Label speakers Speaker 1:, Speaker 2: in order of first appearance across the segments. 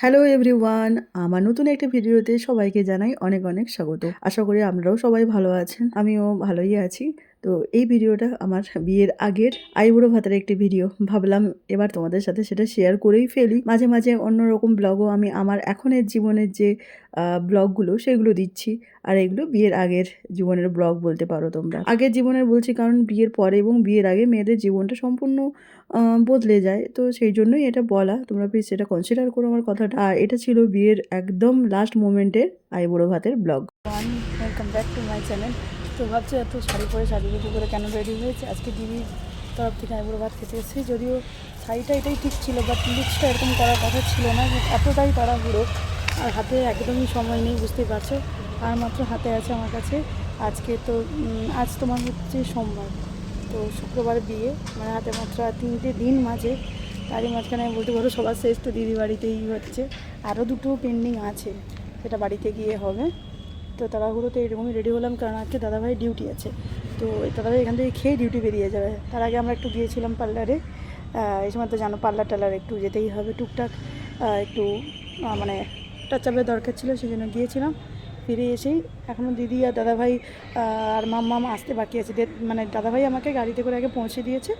Speaker 1: Hello everyone, আমার নতুন একটা ভিডিওতে সবাইকে জানাই অনেক অনেক স্বাগত। আশা করি আপনারাও সবাই ভালো আছেন, আমিও ভালোই আছি। তো এই ভিডিওটা আমার বিয়ের আগের আইবুড়ো ভাতের একটি ভিডিও। ভাবলাম এবার তোমাদের সাথে সেটা শেয়ার করেই ফেলি। মাঝে মাঝে অন্যরকম ব্লগও আমি আমার এখনের জীবনের যে ব্লগগুলো সেগুলো দিচ্ছি। আর এগুলো বিয়ের আগের জীবনের ব্লগ বলতে পারো তোমরা। আগের জীবনের বলছি কারণ বিয়ের পরে এবং বিয়ের আগে মেয়েদের জীবনটা সম্পূর্ণ বদলে যায়। তো সেই জন্যই এটা বলা। তোমরা প্লিজ সেটা কনসিডার করো আমার কথাটা। আর এটা ছিল বিয়ের একদম লাস্ট মোমেন্টের আইবুড়ো ভাতের blog.
Speaker 2: Welcome back to my channel. তো ভাবছি এত শাড়ি পরে সাজুগুজু করে কেন রেডি হয়েছে। আজকে দিদির তরফ থেকে আইবুড়ো ভাত খেতে এসেছি। যদিও শাড়িটা এটাই ঠিক ছিল, বাট লুকসটা এরকম করার কথা ছিল না। এতটাই তাড়াহুড়ো আর হাতে একদমই সময় নেই, বুঝতেই পারছো। আর মাত্র হাতে আছে আমার কাছে আজকে তো আজ তোমার হচ্ছে সোমবার, তো শুক্রবার বিয়ে, মানে হাতে মাত্র 3টে দিন মাঝে। তারই মাঝখানে আমি বলতে পারো সবার শেষ তো দিদি বাড়িতেই হচ্ছে। আরও দুটো পেন্ডিং আছে, সেটা বাড়িতে গিয়ে হবে। তো তাড়াহুড়োতে এরকমই রেডি হলাম, কারণ আজকে দাদাভাই ডিউটি আছে। তো দাদাভাই এখান থেকে খেয়ে ডিউটি বেরিয়ে যাবে। তার আগে আমরা একটু গিয়েছিলাম পার্লারে। এই সময় তো জানো পার্লার একটু যেতেই হবে টুকটাক, একটু মানে টাচআপের দরকার ছিল, সেই জন্য গিয়েছিলাম। ফিরে এসেই এখনও দিদি আর দাদাভাই আর মাম্মাম আসতে বাকি আছে। মানে দাদাভাই আমাকে গাড়িতে করে আগে পৌঁছে দিয়েছে,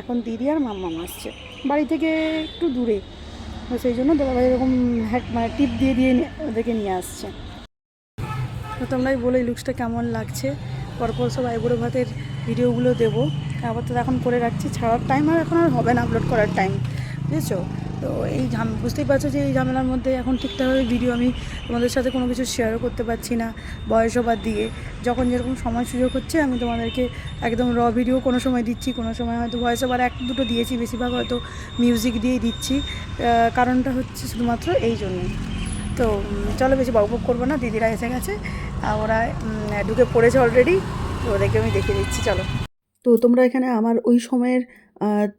Speaker 2: এখন দিদি আর মাম্মাম আসছে বাড়ি থেকে একটু দূরে। তো সেই জন্য দাদাভাই এরকম মানে টিপ দিয়ে দিয়ে ওদেরকে নিয়ে আসছে। তো তোমরাই বলো এই লুকসটা কেমন লাগছে। পরপর সব আইবুড়ো ভাতের ভিডিওগুলো দেবো। আবার তো এখন করে রাখছি, ছাড়ার টাইম আর এখন আর হবে না, আপলোড করার টাইম, বুঝেছো। তো এই বুঝতেই পারছো যে এই ঝামেলার মধ্যে এখন ঠিকঠাকভাবে ভিডিও আমি তোমাদের সাথে কোনো কিছু শেয়ারও করতে পারছি না ভয়েস ওভার দিয়ে। যখন যেরকম সময় সুযোগ হচ্ছে আমি তোমাদেরকে একদম র ভিডিও কোনো সময় দিচ্ছি, কোনো সময় হয়তো ভয়েস ওভার এক দুটো দিয়েছি, বেশিরভাগ হয়তো মিউজিক দিয়েই দিচ্ছি। কারণটা হচ্ছে শুধুমাত্র এই জন্যই। তো চলো বেশি বকবক করবো না, দিদিরা এসে গেছে, ওরা ঢুকে পড়েছে অলরেডি। তো ওদেরকে আমি দেখিয়ে দিচ্ছি, চলো।
Speaker 1: তো তোমরা এখানে আমার ওই সময়ের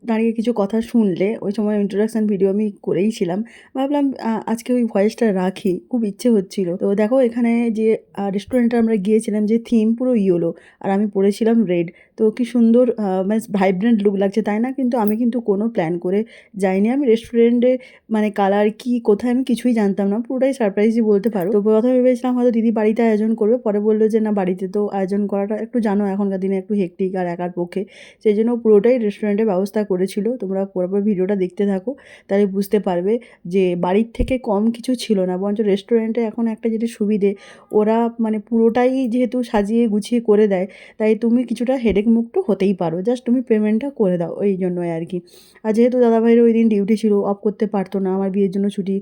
Speaker 1: দাঁড়িয়ে কিছু কথা শুনলে। ওই সময় ইন্ট্রোডাকশান ভিডিও আমি করেইছিলাম। ভাবলাম আজকে ওই ভয়েসটা রাখি, খুব ইচ্ছে হচ্ছিল। তো দেখো এখানে যে রেস্টুরেন্টে আমরা গিয়েছিলাম, যে থিম পুরো ইয়েলো আর আমি পরেছিলাম রেড। তো কি সুন্দর মানে ভাইব্রেন্ট লুক লাগছে, তাই না? কিন্তু আমি কিন্তু কোনো প্ল্যান করে যাইনি। আমি রেস্টুরেন্টে মানে কালার কি কোথায় আমি কিছুই জানতাম না, পুরোটাই সারপ্রাইজই বলতে পারো। তো প্রথমে ভেবেছিলাম হয়তো দিদি বাড়িতে আয়োজন করবে, পরে বললো যে না, বাড়িতে তো আয়োজন করাটা একটু জানো এখনকার দিনে একটু হেক্টিক আর একার পক্ষে, সেই জন্য পুরোটাই রেস্টুরেন্টের ব্যবস্থা করেছিল। তোমরা পুরোপুরি ভিডিওটা দেখতে থাকো, তাহলে বুঝতে পারবে যে বাড়ির থেকে কম কিছু ছিল না। বরঞ্চ রেস্টুরেন্টে এখন একটা যেটা সুবিধে, ওরা মানে পুরোটাই যেহেতু সাজিয়ে গুছিয়ে করে দেয়, তাই তুমি কিছুটা হেডেক মুক্ত হতেই পারো। জাস্ট তুমি পেমেন্টটা করে দাও, ওই জন্যই আর কি। আর যেহেতু দাদাভাইয়ের ওই দিন ডিউটি ছিল, অফ করতে পারতো না, আমার বিয়ের জন্য ছুটি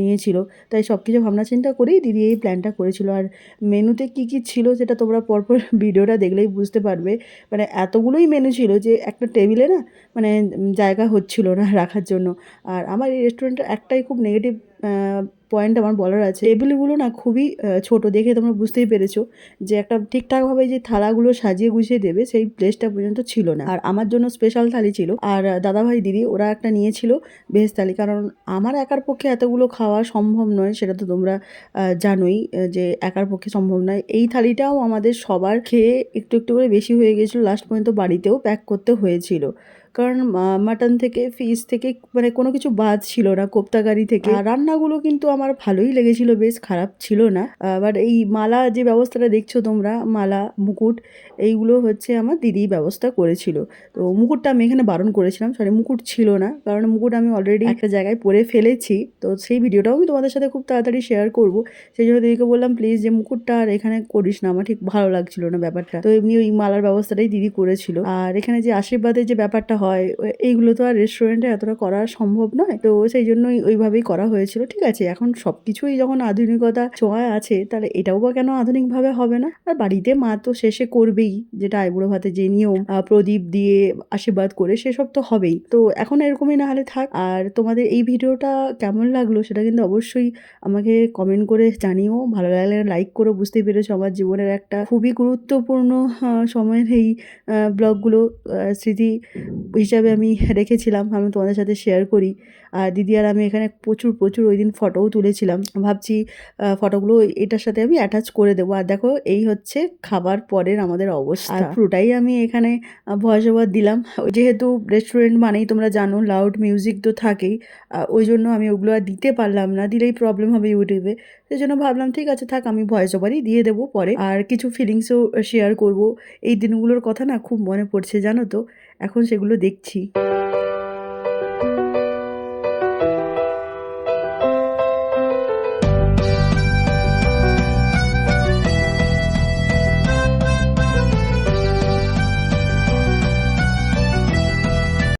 Speaker 1: নিয়েছিল, তাই সব কিছু ভাবনা চিন্তা করেই দিদি এই প্ল্যানটা করেছিল। আর মেনুতে কী কী ছিল সেটা তোমরা পরপর ভিডিওটা দেখলেই বুঝতে পারবে। মানে এতগুলোই মেনু ছিল যে একটা টেবিলে না মানে জায়গা হচ্ছিল না রাখার জন্য। আর আমার এই রেস্টুরেন্টের একটাই খুব নেগেটিভ পয়েন্ট আমার বলার আছে, টেবিলগুলো না খুবই ছোট। দেখে তোমরা বুঝতেই পেরেছো যে একটা ঠিকঠাকভাবে যে থালাগুলো সাজিয়ে গুছিয়ে দেবে সেই প্লেসটা পর্যন্ত ছিল না। আর আমার জন্য স্পেশাল থালি ছিল, আর দাদাভাই দিদি ওরা একটা নিয়েছিল ভেজ থালি। কারণ আমার একার পক্ষে এতগুলো খাওয়া সম্ভব নয়, সেটা তো তোমরা জানোই যে একার পক্ষে সম্ভব নয়। এই থালিটাও আমাদের সবার খেয়ে একটু একটু করে বেশি হয়ে গেছিলো, লাস্ট পর্যন্ত বাড়িতেও প্যাক করতে হয়েছিল। কারণ মাটন থেকে ফিশ থেকে মানে কোনো কিছু বাদ ছিল না, কোপ্তাকারি থেকে। আর রান্নাগুলো কিন্তু আমার ভালোই লেগেছিল, বেশ খারাপ ছিল না। বাট এই মালা যে ব্যবস্থাটা দেখছো তোমরা, মালা মুকুট, এইগুলো হচ্ছে আমার দিদি ব্যবস্থা করেছিল। তো মুকুটটা আমি এখানে বারণ করেছিলাম, সরি মুকুট ছিল না, কারণ মুকুট আমি অলরেডি একটা জায়গায় পরে ফেলেছি। তো সেই ভিডিওটাও আমি তোমাদের সাথে খুব তাড়াতাড়ি শেয়ার করব। সেই জন্য দিদিকে বললাম প্লিজ যে মুকুটটা আর এখানে করিস না, আমার ঠিক ভালো লাগছিল না ব্যাপারটা। তো এমনি ওই মালার ব্যবস্থাটাই দিদি করেছিল। আর এখানে যে আশীর্বাদের যে ব্যাপারটা হয়, এইগুলো তো আর রেস্টুরেন্টে এতটা করা সম্ভব নয়, তো সেই জন্যই ওইভাবেই করা হয়েছিল। ঠিক আছে, এখন সব কিছুই যখন আধুনিকতা ছোঁয়ায় আছে, তাহলে এটাও বা কেন আধুনিকভাবে হবে না? আর বাড়িতে মা তো শেষে করবেই, যেটা আইবুড়ো ভাতে যে নিয়ম, প্রদীপ দিয়ে আশীর্বাদ করে সেসব তো হবেই। তো এখন এরকমই না হলে থাক। আর তোমাদের এই ভিডিওটা কেমন লাগলো সেটা কিন্তু অবশ্যই আমাকে কমেন্ট করে জানিও। ভালো লাগলে লাইক করো। বুঝতেই পেরেছো আমার জীবনের একটা খুবই গুরুত্বপূর্ণ সময়ের এই ব্লগগুলো স্মৃতি হিসাবে আমি রেখেছিলাম, আমি তোমাদের সাথে শেয়ার করি। আর দিদি আর আমি এখানে প্রচুর ওই দিন ফটোও তুলেছিলাম। ভাবছি ফটোগুলো এটার সাথে আমি অ্যাটাচ করে দেবো। আর দেখো এই হচ্ছে খাবার পরের আমাদের অবস্থা। আর পুরোটাই আমি এখানে ভয়েস ওভার দিলাম। যেহেতু রেস্টুরেন্ট মানেই তোমরা জানো লাউড মিউজিক তো থাকেই, ওই জন্য আমি ওগুলো আর দিতে পারলাম না, দিলেই প্রবলেম হবে ইউটিউবে। সেই জন্য ভাবলাম ঠিক আছে থাক, আমি ভয়েস ওভারই দিয়ে দেবো পরে। আর কিছু ফিলিংসও শেয়ার করব। এই দিনগুলোর কথা না খুব মনে পড়ছে জানো তো, এখন সেগুলো দেখছি।